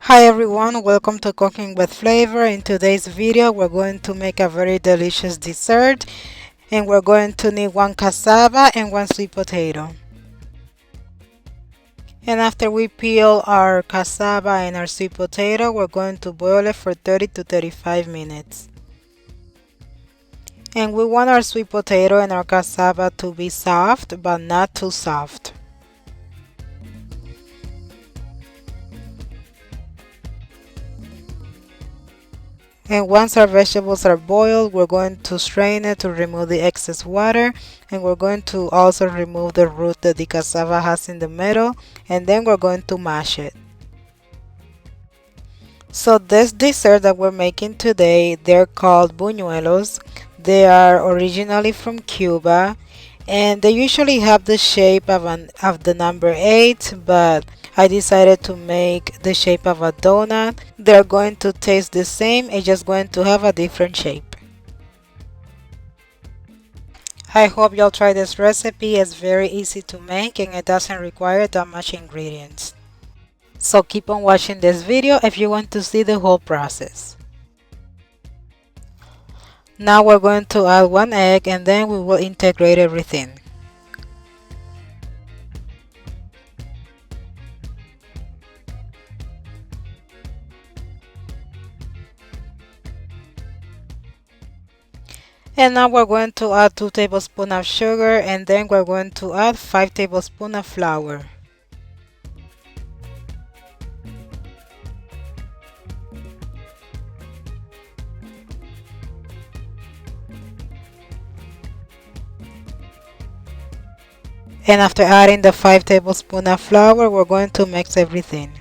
Hi everyone, welcome to Cooking with Flavor. In today's video, we're going to make a very delicious dessert and we're going to need one cassava and one sweet potato. And after we peel our cassava and our sweet potato, we're going to boil it for 30 to 35 minutes. And we want our sweet potato and our cassava to be soft, but not too soft. And once our vegetables are boiled, we're going to strain it to remove the excess water. And we're going to also remove the root that the cassava has in the middle. And then we're going to mash it. So this dessert that we're making today, they're called buñuelos. They are originally from Cuba. And they usually have the shape of the number 8, but I decided to make the shape of a donut. They're going to taste the same, it's just going to have a different shape. I hope you'll try this recipe. It's very easy to make and it doesn't require that much ingredients. So keep on watching this video if you want to see the whole process. Now we're going to add one egg and then we will integrate everything. And now we're going to add 2 tablespoons of sugar and then we're going to add 5 tablespoons of flour. And after adding the 5 tablespoons of flour, we're going to mix everything.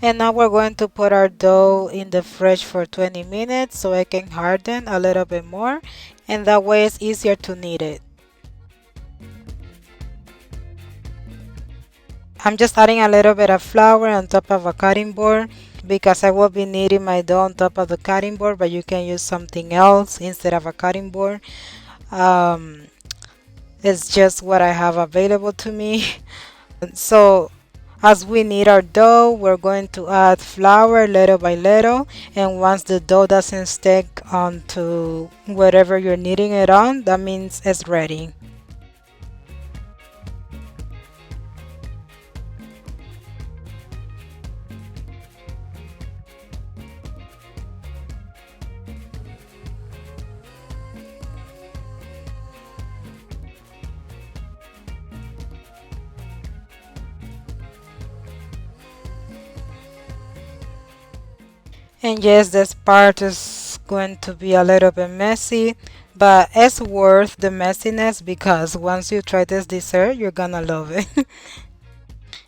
And now we're going to put our dough in the fridge for 20 minutes so it can harden a little bit more, and that way it's easier to knead it. I'm just adding a little bit of flour on top of a cutting board because I will be kneading my dough on top of the cutting board, but you can use something else instead of a cutting board. Um, it's just what I have available to me. So as we knead our dough, we're going to add flour little by little, and once the dough doesn't stick onto whatever you're kneading it on, that means it's ready. And yes, this part is going to be a little bit messy, but it's worth the messiness because once you try this dessert, you're gonna love it.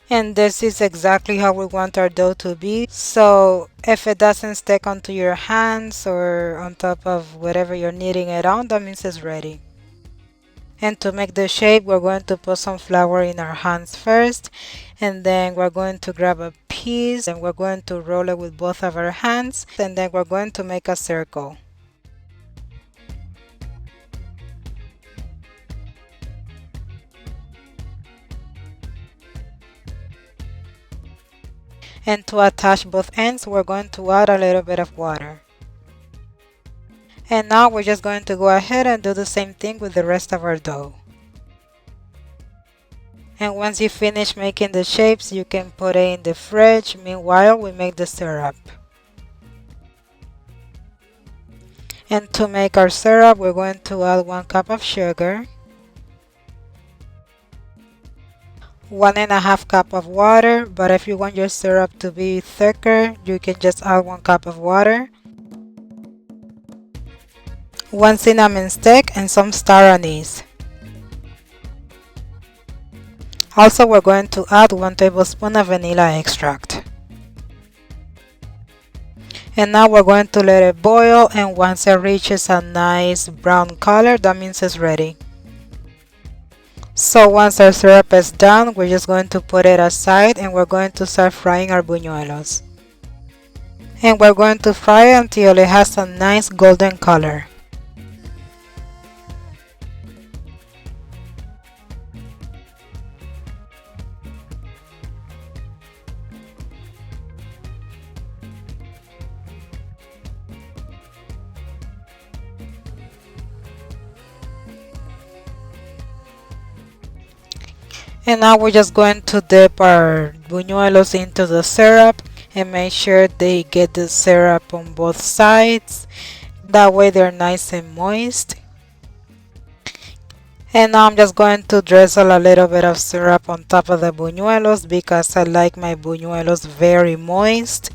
And this is exactly how we want our dough to be. So if it doesn't stick onto your hands or on top of whatever you're kneading it on, that means it's ready. And to make the shape, we're going to put some flour in our hands first, and then we're going to grab a piece and we're going to roll it with both of our hands, and then we're going to make a circle. And to attach both ends, we're going to add a little bit of water. And now we're just going to go ahead and do the same thing with the rest of our dough. And once you finish making the shapes, you can put it in the fridge. Meanwhile, we make the syrup. And to make our syrup, we're going to add 1 cup of sugar, 1.5 cup of water, but if you want your syrup to be thicker, you can just add 1 cup of water, 1 cinnamon stick, and some star anise. Also, we're going to add 1 tablespoon of vanilla extract. And now we're going to let it boil, and once it reaches a nice brown color, that means it's ready. So once our syrup is done, we're just going to put it aside and we're going to start frying our buñuelos. And we're going to fry it until it has a nice golden color. And now we're just going to dip our buñuelos into the syrup and make sure they get the syrup on both sides. That way they're nice and moist. And now I'm just going to drizzle a little bit of syrup on top of the buñuelos because I like my buñuelos very moist.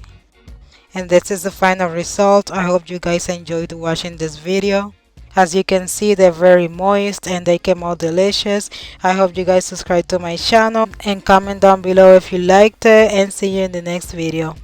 And this is the final result. I hope you guys enjoyed watching this video. As you can see, they're very moist and they came out delicious. I hope you guys subscribe to my channel and comment down below if you liked it, and see you in the next video.